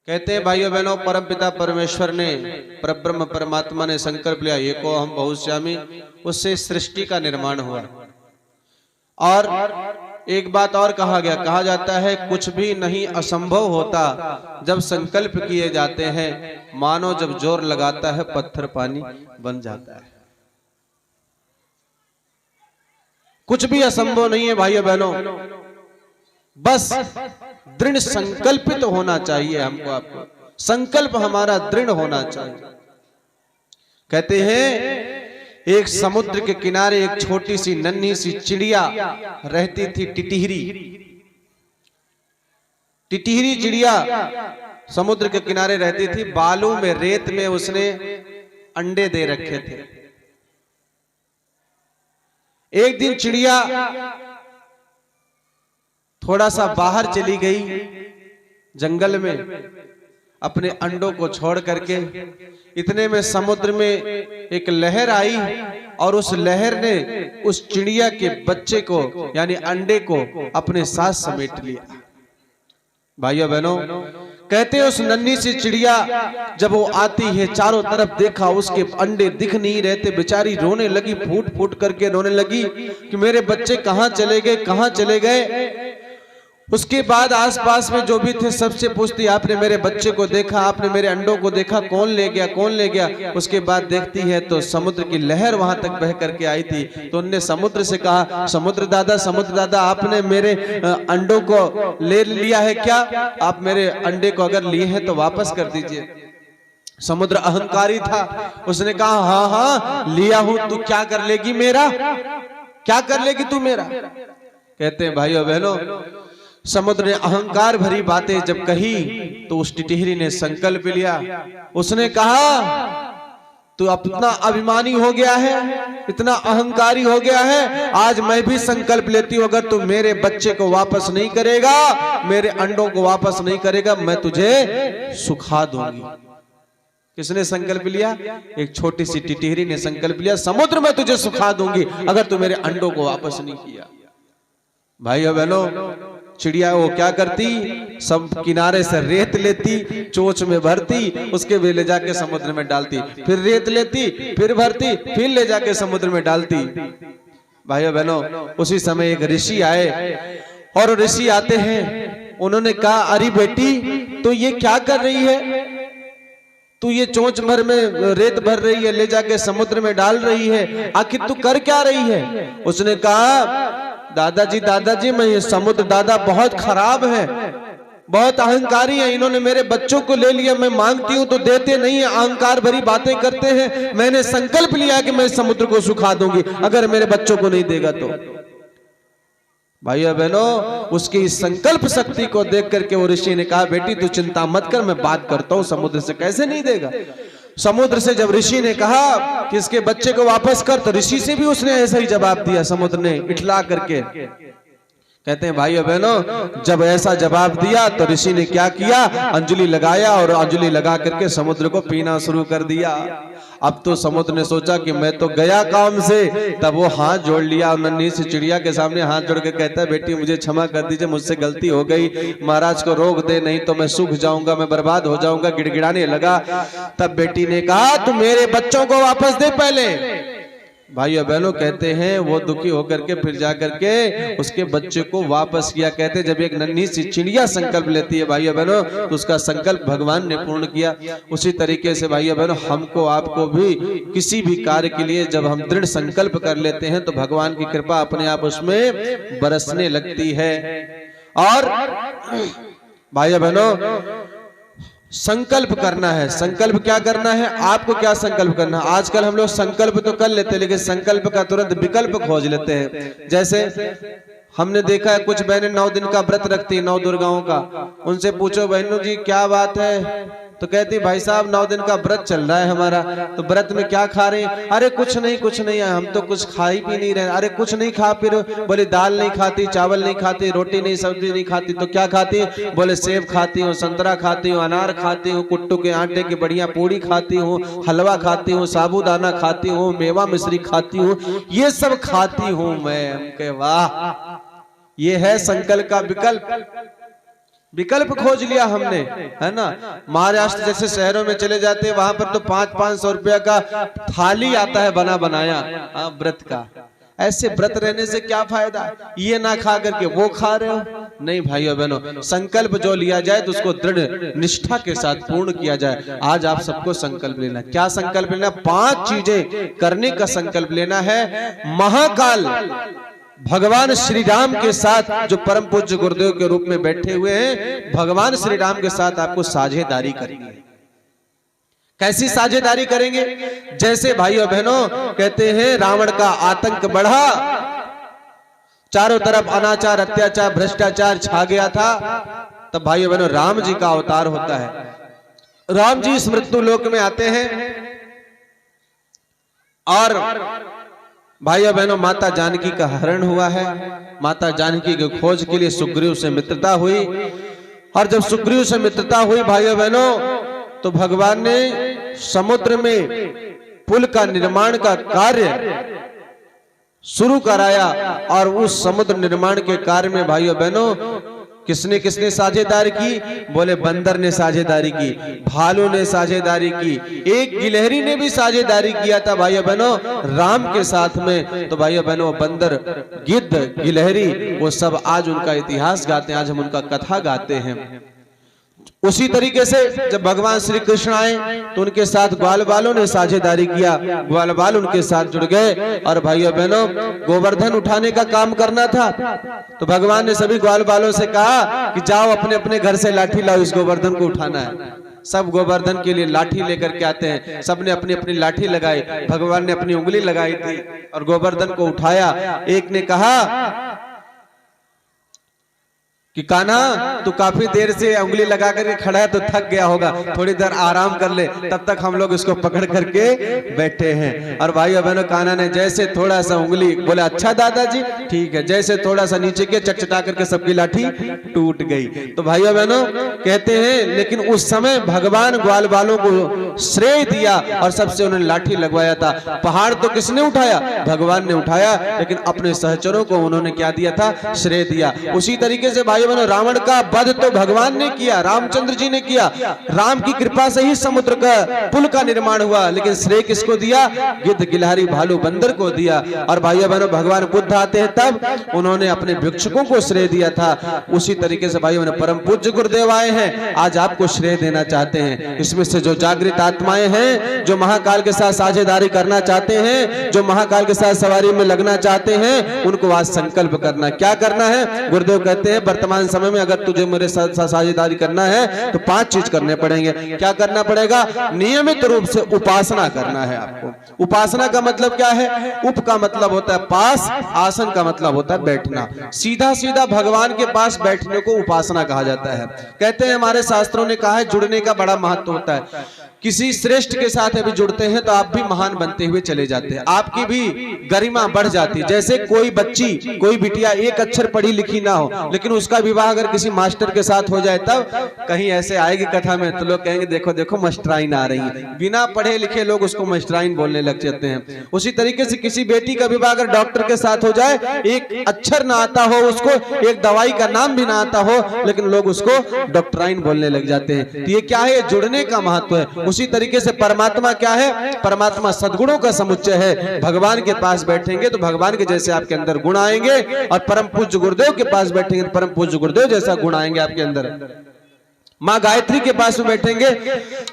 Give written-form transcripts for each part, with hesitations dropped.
कहते हैं भाइयों बहनों, परम पिता परमेश्वर ने, परब्रह्म परमात्मा ने संकल्प लिया एको हम बहुश्यामी, उससे सृष्टि का निर्माण हुआ। और एक बात और कहा गया, कहा जाता है कुछ भी नहीं असंभव होता जब संकल्प किए जाते हैं, मानो जब जोर लगाता है पत्थर पानी बन जाता है। कुछ भी असंभव नहीं है भाइयों बहनों, बस दृढ़ संकल्पित होना चाहिए। हमको आपको संकल्प हमारा दृढ़ होना चाहिए। कहते हैं एक समुद्र के किनारे एक छोटी सी नन्ही सी चिड़िया रहती थी, टिटहिरी। टिटहिरी चिड़िया समुद्र के किनारे रहती थी, बालू में रेत में उसने अंडे दे रखे थे। एक दिन चिड़िया थोड़ा सा बाहर चली गई जंगल में अपने अंडों को छोड़ करके। इतने में समुद्र में एक लहर आई और उस लहर ने उस चिड़िया के बच्चे को यानी अंडे को अपने साथ समेट लिया। भाइयों बहनों, कहते हैं उस नन्ही सी चिड़िया जब वो आती है, चारों तरफ देखा, उसके अंडे दिख नहीं रहते। बेचारी रोने लगी, फूट फूट करके रोने लगी कि मेरे बच्चे कहां चले गए, कहां चले गए। उसके बाद आसपास में जो भी थे सबसे पूछती, आपने मेरे बच्चे को देखा, आपने मेरे अंडों को देखा, कौन ले गया, कौन ले गया। उसके बाद देखती है तो समुद्र की लहर वहां तक बह करके आई थी। तो उनने समुद्र से कहा, समुद्र दादा, आपने मेरे अंडों को ले लिया है क्या? आप मेरे अंडे को अगर लिए हैं तो वापस कर दीजिए। समुद्र अहंकारी था, उसने कहा हाँ हाँ लिया हूं, तू क्या कर लेगी मेरा, क्या कर लेगी तू मेरा। कहते हैं भाइयों बहनों, समुद्र ने अहंकार भरी बातें जब कही तो उस टिटहिरी ने संकल्प लिया। उसने कहा तू इतना अभिमानी हो गया है, इतना अहंकारी हो गया है, आज मैं भी संकल्प लेती हूं, अगर तू मेरे बच्चे को वापस नहीं करेगा, मेरे अंडों को वापस नहीं करेगा, मैं तुझे सुखा दूंगी। किसने संकल्प लिया? एक छोटी सी टिटहिरी ने संकल्प लिया, समुद्र में तुझे सुखा दूंगी अगर तू मेरे अंडों को वापस नहीं किया। भाइयों बहनों, चिड़िया वो क्या करती, सब किनारे से रेत लेती, चोंच में भरती, उसके भी ले जाके समुद्र में डालती, फिर रेत लेती, फिर भरती, फिर ले जाके समुद्र में डालती। भाइयों बहनों, उसी समय एक ऋषि आए और ऋषि आते हैं, उन्होंने कहा अरे बेटी तो ये क्या कर रही है, तू ये चोंच भर में रेत भर रही है, ले जाके समुद्र में डाल रही है, आखिर तू कर क्या रही है। उसने कहा दादाजी मैं ये समुद्र दादा बहुत खराब है, बहुत अहंकारी है, इन्होंने मेरे बच्चों को ले लिया, मैं मांगती हूं तो देते नहीं है, अहंकार भरी बातें करते हैं। मैंने संकल्प लिया कि मैं समुद्र को सुखा दूंगी अगर मेरे बच्चों को नहीं देगा तो। भाइयों बहनों, उसकी इस संकल्प शक्ति को देख करके वो ऋषि ने कहा बेटी तू चिंता मत कर, मैं बात करता हूं, समुद्र से कैसे नहीं देगा। समुद्र से जब ऋषि ने कहा कि इसके बच्चे को वापस कर, तो ऋषि से भी उसने ऐसा ही जवाब दिया, समुद्र ने इठला करके। कहते हैं भाइयों बहनों, जब ऐसा जवाब दिया तो ऋषि ने क्या किया, अंजलि लगाया और अंजलि लगा करके समुद्र को पीना शुरू कर दिया। अब तो समुद्र ने सोचा कि मैं तो गया काम से, तब वो हाथ जोड़ लिया, नन्ही सी चिड़िया के सामने हाथ जोड़ के कहता है बेटी मुझे क्षमा कर दीजिए, मुझसे गलती हो गई, महाराज को रोक दे नहीं तो मैं सूख जाऊंगा, मैं बर्बाद हो जाऊंगा। गिड़गिड़ाने लगा। तब बेटी ने कहा तू मेरे बच्चों को वापस दे पहले। भाइयों बहनों, कहते हैं वो दुखी होकर के फिर जाकर के उसके बच्चे को वापस किया। कहते हैं जब एक नन्ही सी चिड़िया संकल्प लेती है भाइयों बहनों, तो उसका संकल्प भगवान ने पूर्ण किया। उसी तरीके से भाइयों बहनों, हमको आपको भी किसी भी कार्य के लिए जब हम दृढ़ संकल्प कर लेते हैं तो भगवान की कृपा अपने आप उसमें बरसने लगती है। और भाइयों बहनों, संकल्प करना है। संकल्प क्या करना है, आपको क्या संकल्प करना है। आजकल हम लोग संकल्प तो कर लेते हैं लेकिन संकल्प का तुरंत विकल्प खोज लेते हैं। जैसे हमने देखा है कुछ बहनें 9 दिन का व्रत रखती है, 9 दुर्गाओं का। उनसे पूछो बहनों जी क्या बात है, तो कहती भाई साहब 9 दिन का व्रत चल रहा है हमारा, तो व्रत में क्या खा रहे हैं। अरे कुछ नहीं है, हम तो कुछ खा ही पी नहीं रहे। अरे कुछ नहीं खा, फिर बोले दाल नहीं खाती, चावल नहीं खाती, रोटी नहीं, सब्जी नहीं खाती, तो क्या खाती। बोले सेब खाती हूँ, संतरा खाती हूँ, अनार खाती हूँ, कुट्टू के आटे की बढ़िया पूड़ी खाती हूँ, हलवा खाती हूँ, साबूदाना खाती हूँ, मेवा मिश्री खाती हूँ, ये सब खाती हूँ मैं। वाह, ये है संकल्प का विकल्प। विकल्प खोज लिया हमने, है ना। महाराष्ट्र जैसे शहरों में चले जाते हैं, वहां पर तो 500-500 रुपया का थाली आता है बना बनाया व्रत का। ऐसे व्रत रहने से क्या फायदा, ये ना खा करके वो खा रहे हो। नहीं भाइयों बहनों, संकल्प जो लिया जाए तो उसको दृढ़ निष्ठा के साथ पूर्ण किया जाए। आज आप सबको संकल्प लेना, क्या संकल्प लेना? 5 चीजें करने का संकल्प लेना है। महाकाल भगवान श्री राम के साथ, जो परम पूज्य गुरुदेव के रूप में बैठे हुए हैं, भगवान श्री राम के साथ आपको साझेदारी करनी है। कैसी साझेदारी करेंगे? जैसे भाइयों बहनों कहते हैं रावण का आतंक बढ़ा, चारों तरफ अनाचार, अत्याचार, भ्रष्टाचार छा गया था, तब भाइयों बहनों राम जी का अवतार होता है। राम जी इस मृत्यु लोक में आते हैं और भाइयों बहनों माता जानकी का हरण हुआ है। माता जानकी की खोज के लिए सुग्रीव से मित्रता हुई, और जब सुग्रीव से मित्रता हुई भाइयों बहनों, तो भगवान ने समुद्र में पुल का निर्माण का कार्य शुरू कराया। और उस समुद्र निर्माण के कार्य में भाइयों बहनों किसने किसने साझेदारी की? बोले बंदर ने साझेदारी की, भालू ने साझेदारी की, एक गिलहरी ने भी साझेदारी किया था भाइयों बहनों राम के साथ में। तो भाइयों बहनों बंदर, गिद्ध, गिलहरी, वो सब आज उनका इतिहास गाते हैं, आज हम उनका कथा गाते हैं। उसी तरीके से जब भगवान श्री कृष्ण आए तो उनके साथ ग्वाल बालों ने साझेदारी किया, ग्वाल बाल उनके साथ जुड़ गए। और भाइयों बहनों गोवर्धन उठाने का काम करना था, तो भगवान ने सभी ग्वाल बालों से कहा कि जाओ अपने अपने घर से लाठी लाओ, इस गोवर्धन को उठाना है। सब गोवर्धन के लिए लाठी लेकर के आते हैं, सबने अपनी अपनी लाठी लगाई, भगवान ने अपनी उंगली लगाई थी और गोवर्धन को उठाया। एक ने कहा कि कान्हा तू काफी देर से उंगली लगा करके खड़ा है तो थक गया होगा, थोड़ी देर आराम कर ले, तब तक हम लोग इसको पकड़ करके बैठे हैं। और भाइयों बहनों कान्हा ने जैसे थोड़ा सा उंगली, बोले अच्छा दादाजी ठीक है, जैसे थोड़ा सा नीचे के चटचटा करके सबकी लाठी टूट गई। तो भाइयों बहनों कहते हैं लेकिन उस समय भगवान ग्वाल बालों को श्रेय दिया और सबसे उन्होंने लाठी लगवाया था। पहाड़ तो किसने उठाया? भगवान ने उठाया, लेकिन अपने सहचरों को उन्होंने क्या दिया था? श्रेय दिया। उसी तरीके से भाई रावण का वध तो भगवान ने किया, रामचंद्र जी ने किया, राम की कृपा से ही समुद्र का पुल का निर्माण हुआ, लेकिन श्रेय किसको दिया? गिद्ध, गिलहरी, भालू, बंदर को दिया। और भाइयों बहनों भगवान बुद्ध आते हैं तब उन्होंने अपने भिक्षुकों को श्रेय दिया था। उसी तरीके से भाइयों बहनों परम पूज्य गुरुदेव आए हैं, आज आपको श्रेय देना चाहते हैं। इसमें से जो जागृत आत्माएं हैं, जो महाकाल के साथ साझेदारी करना चाहते हैं, जो महाकाल के साथ सवारी में लगना चाहते हैं, उनको आज संकल्प करना। क्या करना है? गुरुदेव कहते हैं वर्तमान समय में अगर तुझे मेरे साथ साझेदारी करना है तो 5 चीज करने पड़ेंगे। क्या करना पड़ेगा? नियमित रूप से उपासना करना है आपको। उपासना का मतलब क्या है? उप का मतलब होता है पास, आसन का मतलब होता है बैठना। सीधा सीधा भगवान के पास बैठने को उपासना कहा जाता है। कहते हैं हमारे शास्त्रों ने कहा है जुड़ने का बड़ा महत्व होता है। किसी श्रेष्ठ के साथ अभी जुड़ते हैं तो आप भी महान बनते हुए चले जाते हैं, आपकी भी गरिमा बढ़ जाती है। जैसे कोई बच्ची, कोई बिटिया एक अक्षर पढ़ी लिखी ना हो, लेकिन उसका विवाह अगर किसी मास्टर के साथ हो जाए, तब कहीं ऐसे आएगी कथा में तो लोग कहेंगे देखो देखो मास्टराइन आ रही है। बिना पढ़े लिखे लोग उसको मास्टराइन बोलने लग जाते हैं। उसी तरीके से किसी बेटी का विवाह अगर डॉक्टर के साथ हो जाए, एक अक्षर ना आता हो उसको, एक दवाई का नाम भी ना आता हो, लेकिन लोग उसको डॉक्टराइन बोलने लग जाते हैं। तो ये क्या है? जुड़ने का महत्व है। उसी तरीके से परमात्मा क्या है? परमात्मा सद्गुणों का समुच्चय है। भगवान के पास बैठेंगे तो भगवान के जैसे आपके अंदर गुण आएंगे, और परम पूज्य गुरुदेव के पास बैठेंगे तो परम पूज्य गुरुदेव जैसा गुण आएंगे आपके अंदर। माँ गायत्री के पास में बैठेंगे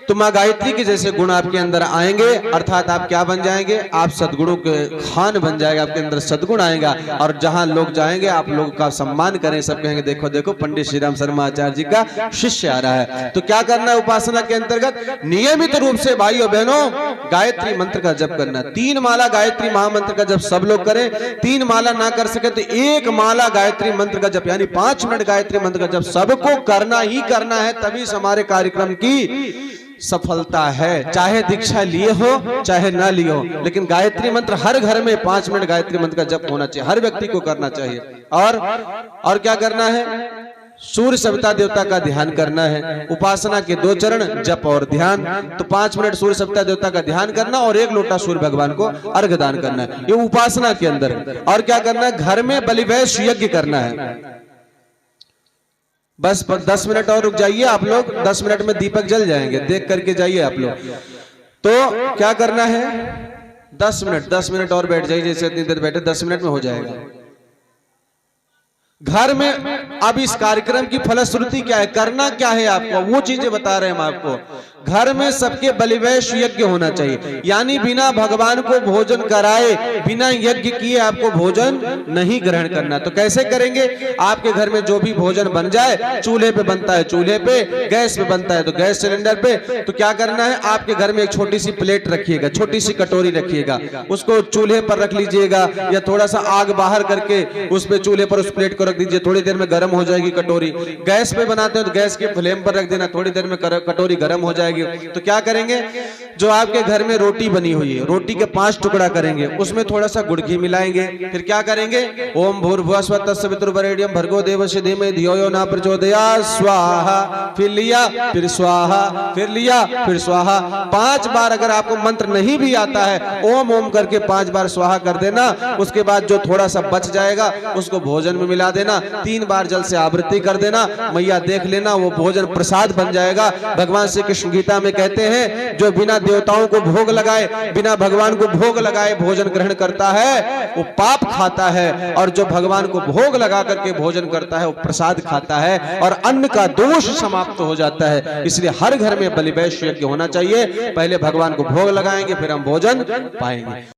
तो माँ गायत्री के जैसे गुण आपके अंदर आएंगे, अर्थात आप क्या बन जाएंगे? आप सद्गुणों के खान बन जाएगा, आपके अंदर सद्गुण आएगा। और जहां लोग जाएंगे आप लोगों का सम्मान करें, सब कहेंगे देखो देखो पंडित श्री राम शर्मा आचार्य जी का शिष्य आ रहा है। तो क्या करना है? उपासना के अंतर्गत नियमित रूप से भाइयों बहनों गायत्री मंत्र का जप करना। 3 माला गायत्री महामंत्र का जप सब लोग करें। 3 माला ना कर सके तो 1 माला गायत्री मंत्र का जप, यानी 5 मिनट गायत्री मंत्र का जप सबको करना ही करना है, तभी हमारे कार्यक्रम की सफलता है। चाहे दीक्षा लिए हो चाहे ना लिए हो, लेकिन गायत्री मंत्र हर घर में 5 मिनट गायत्री मंत्र का जप होना चाहिए, हर व्यक्ति को करना चाहिए। और क्या करना है? सूर्य सविता देवता का ध्यान करना है। उपासना के 2 चरण, जप और ध्यान। तो 5 मिनट सूर्य सविता देवता का ध्यान करना और 1 लोटा सूर्य भगवान को अर्घ्य दान करना है, ये उपासना के अंदर। और क्या करना है? घर में बलिवैश्य यज्ञ करना है। बस 10 मिनट और रुक जाइए आप लोग, 10 मिनट में दीपक जल जाएंगे, देख करके जाइए आप लोग। तो क्या करना है, 10 मिनट और बैठ जाइए, जैसे इतनी देर बैठे 10 मिनट में हो जाएगा। घर में अब इस कार्यक्रम की फलश्रुति क्या है, करना क्या है आपको, वो चीजें बता रहे हैं हम आपको। घर में सबके बलिवेश यज्ञ होना चाहिए, यानी बिना भगवान को भोजन कराए, बिना यज्ञ किए आपको भोजन नहीं ग्रहण करना। तो कैसे करेंगे, आपके घर में जो भी भोजन बन जाए, चूल्हे पे बनता है चूल्हे पे, गैस पे बनता है तो गैस सिलेंडर पे, तो क्या करना है, आपके घर में एक छोटी सी प्लेट रखिएगा, छोटी सी कटोरी रखिएगा, उसको चूल्हे पर रख लीजिएगा, या थोड़ा सा आग बाहर करके उस पे चूल्हे पर उस प्लेट को रख दीजिए, थोड़ी देर में गर्म हो जाएगी कटोरी। गैस पे बनाते हैं तो गैस के फ्लेम पर रख देना, थोड़ी देर में कटोरी गर्म हो जाएगी। तो क्या करेंगे, जो आपके घर में रोटी बनी हुई है, रोटी के 5 टुकड़ा करेंगे, उसमें थोड़ा सा गुड़ घी मिलाएंगे, फिर क्या करेंगे, ओम भूर्भुवः स्वः तत्सवितुर्वरेण्यं भर्गो देवस्य धीमहि धियो यो न प्रचोदयात् स्वाहा, फिर लिया फिर स्वाहा, फिर लिया फिर स्वाहा। 5 बार अगर आपको मंत्र नहीं भी आता है, ओम ओम करके 5 बार स्वाहा कर देना। उसके बाद जो थोड़ा सा बच जाएगा उसको भोजन में मिला देना, 3 बार जल से आवृत्ति कर देना, मैया देख लेना, वो भोजन प्रसाद बन जाएगा। भगवान श्री कृष्ण गीता में कहते हैं, जो बिना देवताओं को भोग लगाए, बिना भगवान को भोग लगाए भोजन ग्रहण करता है वो पाप खाता है, और जो भगवान को भोग लगा करके भोजन करता है वो प्रसाद खाता है, और अन्न का दोष समाप्त हो जाता है। इसलिए हर घर में बलिवेश यज्ञ होना चाहिए। पहले भगवान को भोग लगाएंगे, फिर हम भोजन पाएंगे।